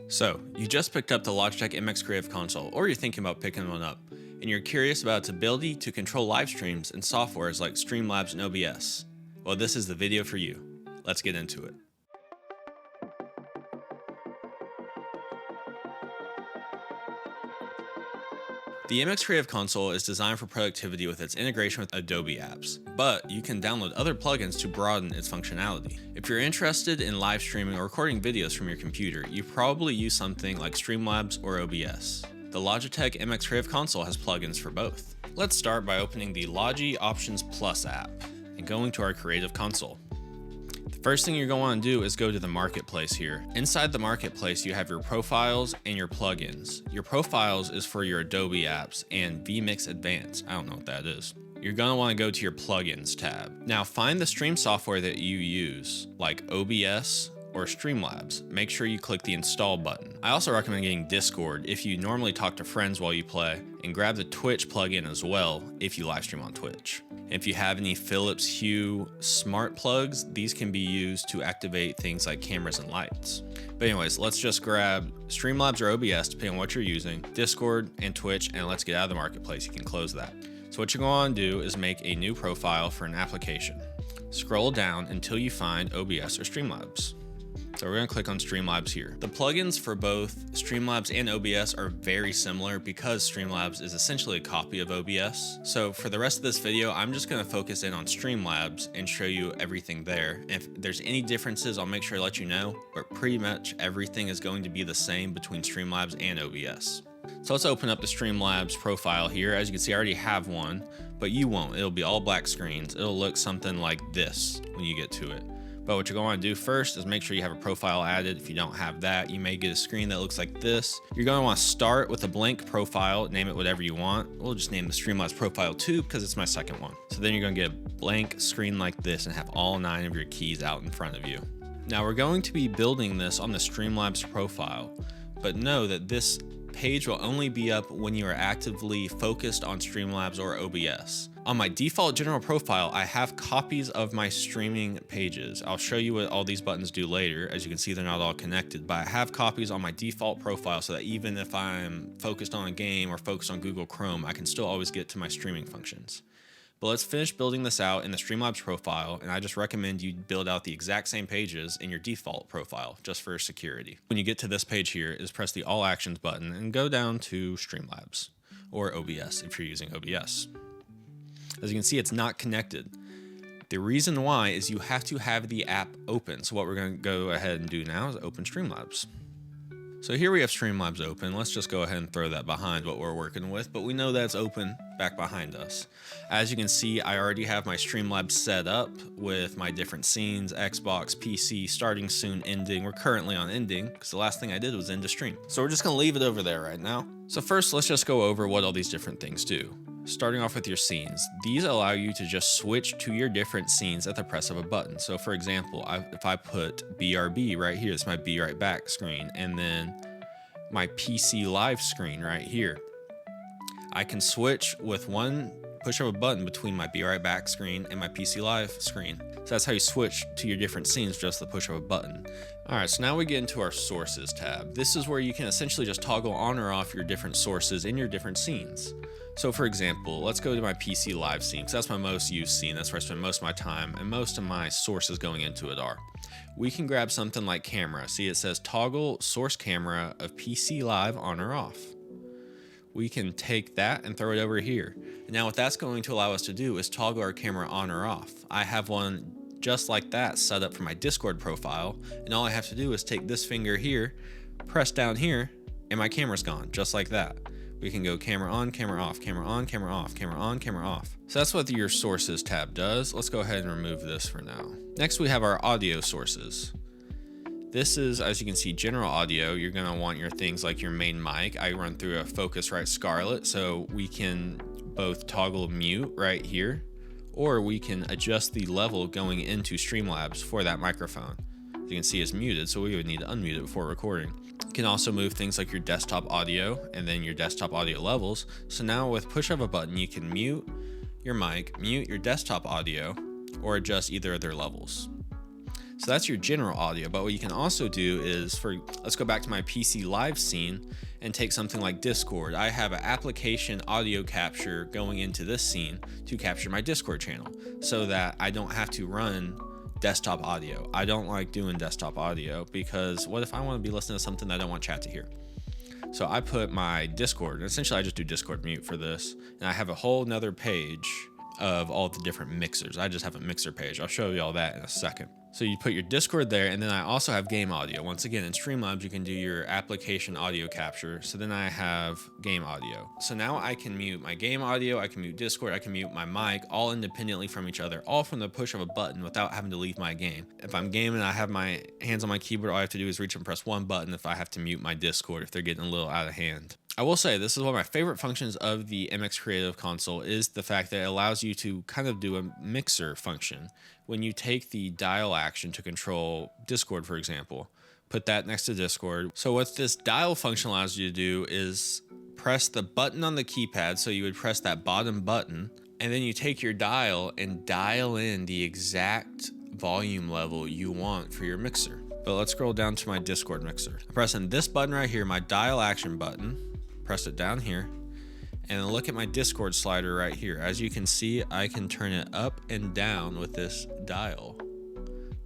So, you just picked up the Logitech MX Creative Console, or you're thinking about picking one up, and you're curious about its ability to control live streams and softwares like Streamlabs and OBS. Well, this is the video for you. Let's get into it. The MX Creative Console is designed for productivity with its integration with Adobe apps, but you can download other plugins to broaden its functionality. If you're interested in live streaming or recording videos from your computer, you probably use something like Streamlabs or OBS. The Logitech MX Creative Console has plugins for both. Let's start by opening the Logi Options app and going to our Creative Console. First thing you're going to want to do is go to the marketplace here. Inside the marketplace, you have your profiles and your plugins. Your profiles is for your Adobe apps and vMix Advanced. I don't know what that is. You're going to want to go to your plugins tab. Now find the stream software that you use, like OBS or Streamlabs. Make sure you click the install button. I also recommend getting Discord if you normally talk to friends while you play, and grab the Twitch plugin as well if you live stream on Twitch. If you have any Philips Hue smart plugs, these can be used to activate things like cameras and lights. But anyways, let's just grab Streamlabs or OBS, depending on what you're using, Discord and Twitch, and let's get out of the marketplace. You can close that. So what you're going to do is make a new profile for an application. Scroll down until you find OBS or Streamlabs. So we're going to click on Streamlabs here. The plugins for both Streamlabs and OBS are very similar because Streamlabs is essentially a copy of OBS. So for the rest of this video, I'm just going to focus in on Streamlabs and show you everything there. If there's any differences, I'll make sure to let you know, but pretty much everything is going to be the same between Streamlabs and OBS. So let's open up the Streamlabs profile here. As you can see, I already have one, but you won't. It'll be all black screens. It'll look something like this when you get to it. But what you're going to do first is make sure you have a profile added. If you don't have that, you may get a screen that looks like this. You're going to want to start with a blank profile, name it whatever you want. We'll just name the Streamlabs profile 2 because it's my second one. So then you're going to get a blank screen like this and have all 9 of your keys out in front of you. Now we're going to be building this on the Streamlabs profile, but know that this page will only be up when you are actively focused on Streamlabs or OBS. On my default general profile, I have copies of my streaming pages. I'll show you what all these buttons do later. As you can see, they're not all connected, but I have copies on my default profile so that even if I'm focused on a game or focused on Google Chrome, I can still always get to my streaming functions. But let's finish building this out in the Streamlabs profile, and I just recommend you build out the exact same pages in your default profile, just for security. When you get to this page here, is press the All Actions button and go down to Streamlabs, or OBS if you're using OBS. As you can see, it's not connected. The reason why is you have to have the app open. So what we're going to go ahead and do now is open Streamlabs. So here we have Streamlabs open. Let's just go ahead and throw that behind what we're working with, but we know that's open back behind us. As you can see, I already have my Streamlabs set up with my different scenes, Xbox, PC, starting soon, ending. We're currently on ending because the last thing I did was end a stream. So we're just going to leave it over there right now. So first, let's just go over what all these different things do. Starting off with your scenes. These allow you to just switch to your different scenes at the press of a button. So for example, if I put BRB right here, it's my Be Right Back screen, and then my PC live screen right here, I can switch with one push of a button between my Be Right Back screen and my PC live screen. So that's how you switch to your different scenes, just the push of a button. All right, so now we get into our sources tab. This is where you can essentially just toggle on or off your different sources in your different scenes. So for example, let's go to my PC live scene, because that's my most used scene. That's where I spend most of my time, and most of my sources going into it are. We can grab something like camera. See, it says toggle source camera of PC live on or off. We can take that and throw it over here. And now what that's going to allow us to do is toggle our camera on or off. I have one just like that set up for my Discord profile, and all I have to do is take this finger here, press down here, and my camera's gone, just like that. We can go camera on, camera off, camera on, camera off, camera on, camera off. So that's what your sources tab does. Let's go ahead and remove this for now. Next, we have our audio sources. This is, as you can see, general audio. You're gonna want your things like your main mic. I run through a Focusrite Scarlett, so we can both toggle mute right here, or we can adjust the level going into Streamlabs for that microphone. As you can see, it's muted, so we would need to unmute it before recording. You can also move things like your desktop audio and then your desktop audio levels. So now with push of a button, you can mute your mic, mute your desktop audio, or adjust either of their levels. So that's your general audio. But what you can also do is let's go back to my PC live scene and take something like Discord. I have an application audio capture going into this scene to capture my Discord channel so that I don't have to run desktop audio. I don't like doing desktop audio because what if I want to be listening to something that I don't want chat to hear? So I put my Discord, and essentially I just do Discord mute for this. And I have a whole nother page of all the different mixers. I just have a mixer page. I'll show you all that in a second. So you put your Discord there, and then I also have game audio. Once again, in Streamlabs, you can do your application audio capture. So then I have game audio. So now I can mute my game audio, I can mute Discord, I can mute my mic, all independently from each other, all from the push of a button without having to leave my game. If I'm gaming, I have my hands on my keyboard, all I have to do is reach and press one button if I have to mute my Discord if they're getting a little out of hand. I will say this is one of my favorite functions of the MX Creative Console is the fact that it allows you to kind of do a mixer function. When you take the dial action to control Discord, for example, put that next to Discord. So what this dial function allows you to do is press the button on the keypad. So you would press that bottom button, and then you take your dial and dial in the exact volume level you want for your mixer. But let's scroll down to my Discord mixer. I'm pressing this button right here, my dial action button. Press it down here, and then look at my Discord slider right here. As you can see, I can turn it up and down with this dial.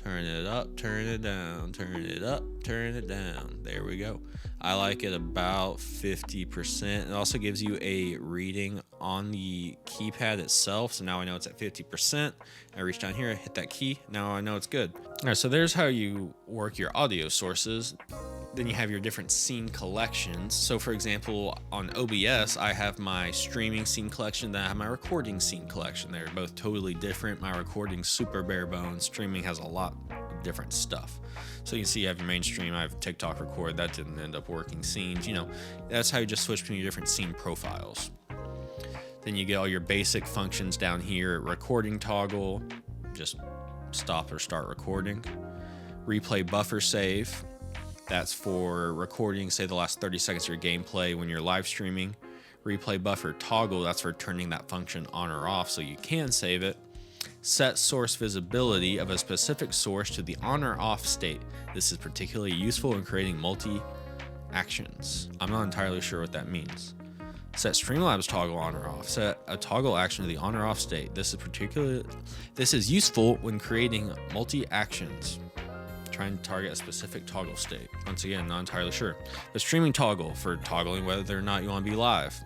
Turn it up, turn it down, turn it up, turn it down. There we go. I like it about 50%. It also gives you a reading on the keypad itself. So now I know it's at 50%. I reach down here, I hit that key. Now I know it's good. All right, so there's how you work your audio sources. Then you have your different scene collections. So for example, on OBS, I have my streaming scene collection, then I have my recording scene collection. They're both totally different. My recording's super bare bones. Streaming has a lot of different stuff. So you can see you have your main stream, I have TikTok record, that didn't end up working. Scenes, you know, that's how you just switch between your different scene profiles. Then you get all your basic functions down here. Recording toggle, just stop or start recording. Replay buffer save. That's for recording, say, the last 30 seconds of your gameplay when you're live streaming. Replay buffer toggle, that's for turning that function on or off so you can save it. Set source visibility of a specific source to the on or off state. This is particularly useful in creating multi-actions. I'm not entirely sure what that means. Set Streamlabs toggle on or off. Set a toggle action to the on or off state. This is useful when creating multi-actions. Trying to target a specific toggle state. Once again, not entirely sure. The streaming toggle for toggling whether or not you want to be live.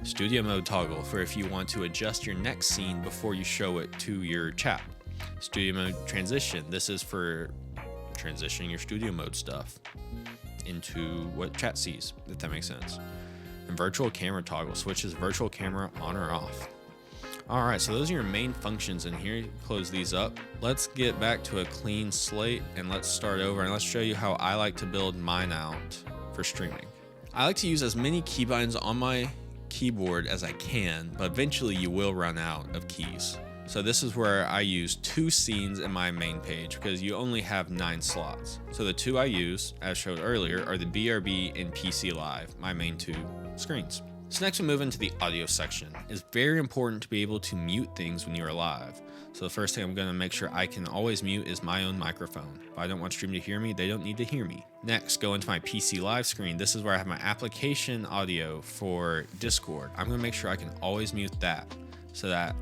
Studio mode toggle for if you want to adjust your next scene before you show it to your chat. Studio mode transition. This is for transitioning your studio mode stuff into what chat sees, if that makes sense. And virtual camera toggle switches virtual camera on or off. All right, so those are your main functions in here. Close these up. Let's get back to a clean slate and let's start over and let's show you how I like to build mine out for streaming. I like to use as many keybinds on my keyboard as I can, but eventually you will run out of keys. So this is where I use 2 scenes in my main page because you only have 9 slots. So the 2 I use, as showed earlier, are the BRB and PC Live, my main 2 screens. So next we move into the audio section. It's very important to be able to mute things when you are live. So the first thing I'm going to make sure I can always mute is my own microphone. If I don't want Stream to hear me, they don't need to hear me. Next, go into my PC live screen. This is where I have my application audio for Discord. I'm going to make sure I can always mute that so that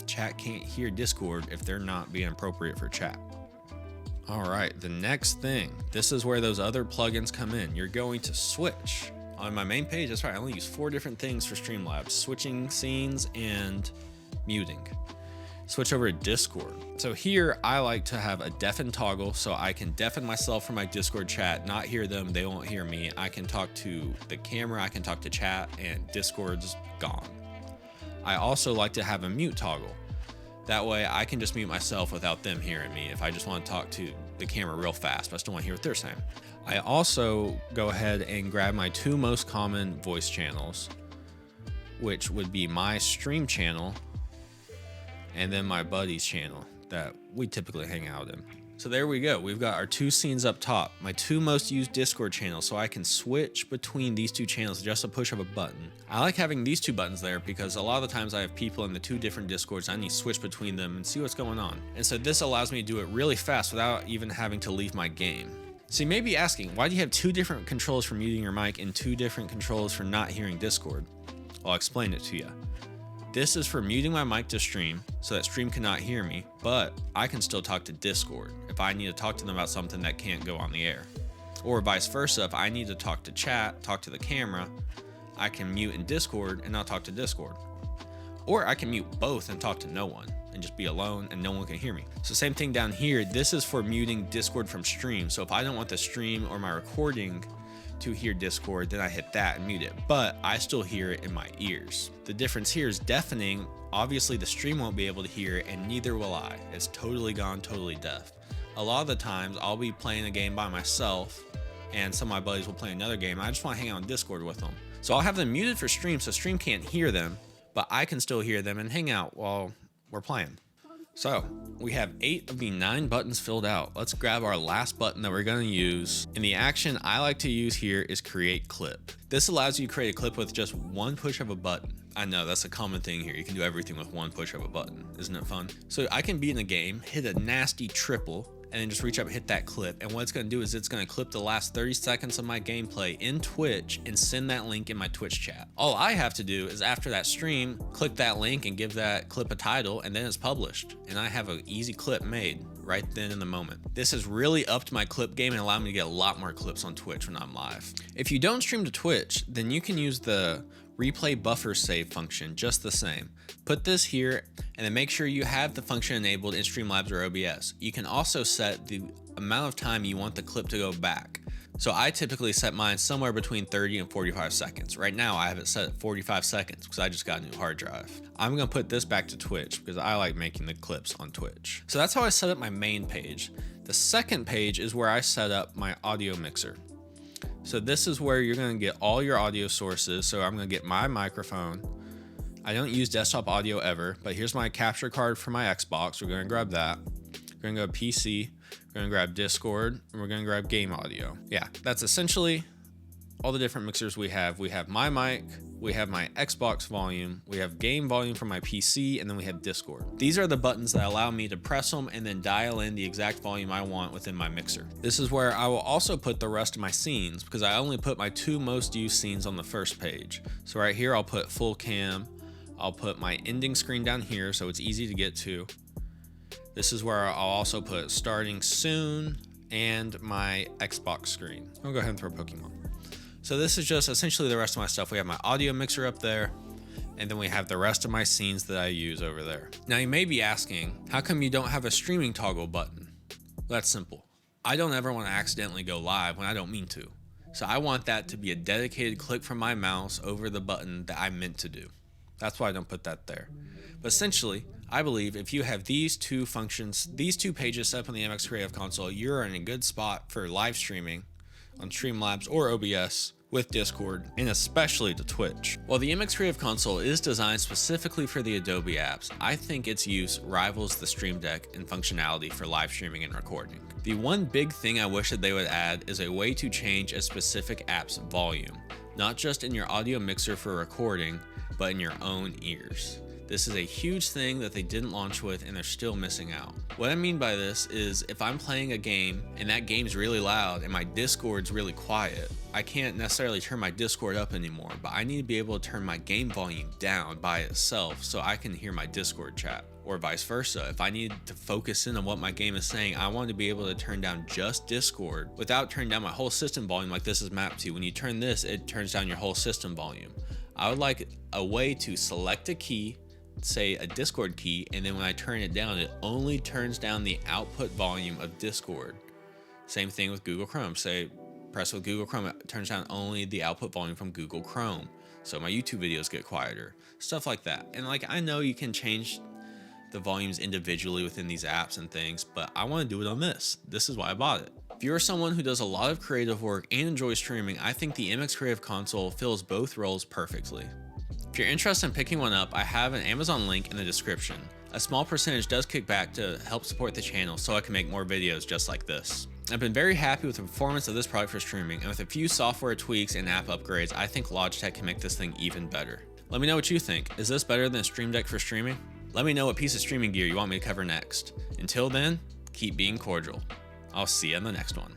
chat can't hear Discord if they're not being appropriate for chat. All right, the next thing, this is where those other plugins come in. You're going to switch. On my main page, that's right, I only use 4 different things for Streamlabs: switching scenes and muting. Switch over to Discord. So here I like to have a deafen toggle so I can deafen myself from my Discord chat, not hear them, they won't hear me. I can talk to the camera, I can talk to chat, and Discord's gone. I also like to have a mute toggle. That way I can just mute myself without them hearing me if I just want to talk to the camera real fast, but I still want to hear what they're saying. I also go ahead and grab my 2 most common voice channels, which would be my stream channel and then my buddy's channel that we typically hang out in. So there we go. We've got our 2 scenes up top, my 2 most used Discord channels, so I can switch between these 2 channels with just a push of a button. I like having these 2 buttons there because a lot of the times I have people in the 2 different Discords. I need to switch between them and see what's going on. And so this allows me to do it really fast without even having to leave my game. So you may be asking, why do you have 2 different controls for muting your mic and 2 different controls for not hearing Discord? I'll explain it to you. This is for muting my mic to stream so that stream cannot hear me, but I can still talk to Discord if I need to talk to them about something that can't go on the air. Or vice versa, if I need to talk to chat, talk to the camera, I can mute in Discord and not talk to Discord. Or I can mute both and talk to no one and just be alone and no one can hear me. So same thing down here, this is for muting Discord from stream. So if I don't want the stream or my recording to hear Discord, then I hit that and mute it, but I still hear it in my ears. The difference here is deafening. Obviously the stream won't be able to hear it and neither will I. It's totally gone, totally deaf. A lot of the times I'll be playing a game by myself and some of my buddies will play another game. I just want to hang out on Discord with them. So I'll have them muted for stream so stream can't hear them, but I can still hear them and hang out while we're playing. So we have 8 of the 9 buttons filled out. Let's grab our last button that we're going to use. And the action I like to use here is create clip. This allows you to create a clip with just 1 push of a button. I know that's a common thing here. You can do everything with 1 push of a button. Isn't it fun? So I can be in a game, hit a nasty triple, and then just reach up and hit that clip. And what it's going to do is it's going to clip the last 30 seconds of my gameplay in Twitch and send that link in my Twitch chat. All I have to do is after that stream, click that link and give that clip a title, and then it's published. And I have an easy clip made right then in the moment. This has really upped my clip game and allowed me to get a lot more clips on Twitch when I'm live. If you don't stream to Twitch, then you can use the replay buffer save function just the same. Put this here and then make sure you have the function enabled in Streamlabs or OBS. You can also set the amount of time you want the clip to go back. So I typically set mine somewhere between 30 and 45 seconds. Right now I have it set at 45 seconds because I just got a new hard drive. I'm gonna put this back to Twitch because I like making the clips on Twitch. So that's how I set up my main page. The second page is where I set up my audio mixer. So this is where you're gonna get all your audio sources. So I'm gonna get my microphone. I don't use desktop audio ever, but here's my capture card for my Xbox. We're gonna grab that. We're gonna go to PC, we're gonna grab Discord, and we're gonna grab game audio. Yeah, that's essentially all the different mixers we have. We have my mic, we have my Xbox volume, we have game volume from my PC, and then we have Discord. These are the buttons that allow me to press them and then dial in the exact volume I want within my mixer. This is where I will also put the rest of my scenes because I only put my 2 most used scenes on the first page. So right here, I'll put full cam. I'll put my ending screen down here so it's easy to get to. This is where I'll also put starting soon and my Xbox screen. I'll go ahead and throw Pokemon. So this is just essentially the rest of my stuff. We have my audio mixer up there, and then we have the rest of my scenes that I use over there. Now you may be asking, how come you don't have a streaming toggle button? Well, that's simple. I don't ever want to accidentally go live when I don't mean to. So I want that to be a dedicated click from my mouse over the button that I meant to do. That's why I don't put that there. But essentially, I believe if you have these 2 functions, these 2 pages set up on the MX Creative Console, you're in a good spot for live streaming on Streamlabs or OBS with Discord, and especially to Twitch. While the MX Creative Console is designed specifically for the Adobe apps, I think its use rivals the Stream Deck in functionality for live streaming and recording. The one big thing I wish that they would add is a way to change a specific app's volume, not just in your audio mixer for recording, but in your own ears. This is a huge thing that they didn't launch with and they're still missing out. What I mean by this is if I'm playing a game and that game's really loud and my Discord's really quiet, I can't necessarily turn my Discord up anymore, but I need to be able to turn my game volume down by itself so I can hear my Discord chat. Or vice versa. If I need to focus in on what my game is saying, I want to be able to turn down just Discord without turning down my whole system volume like this is mapped to. When you turn this, it turns down your whole system volume. I would like a way to select a key, say a Discord key, and then when I turn it down, it only turns down the output volume of Discord. Same thing with Google Chrome. Say, press with Google Chrome, it turns down only the output volume from Google Chrome. So my YouTube videos get quieter, stuff like that. And like, I know you can change the volumes individually within these apps and things, but I want to do it on this. This is why I bought it. If you're someone who does a lot of creative work and enjoys streaming, I think the MX Creative Console fills both roles perfectly. If you're interested in picking one up, I have an Amazon link in the description. A small percentage does kick back to help support the channel so I can make more videos just like this. I've been very happy with the performance of this product for streaming, and with a few software tweaks and app upgrades, I think Logitech can make this thing even better. Let me know what you think. Is this better than a Stream Deck for streaming? Let me know what piece of streaming gear you want me to cover next. Until then, keep being cordial. I'll see you in the next one.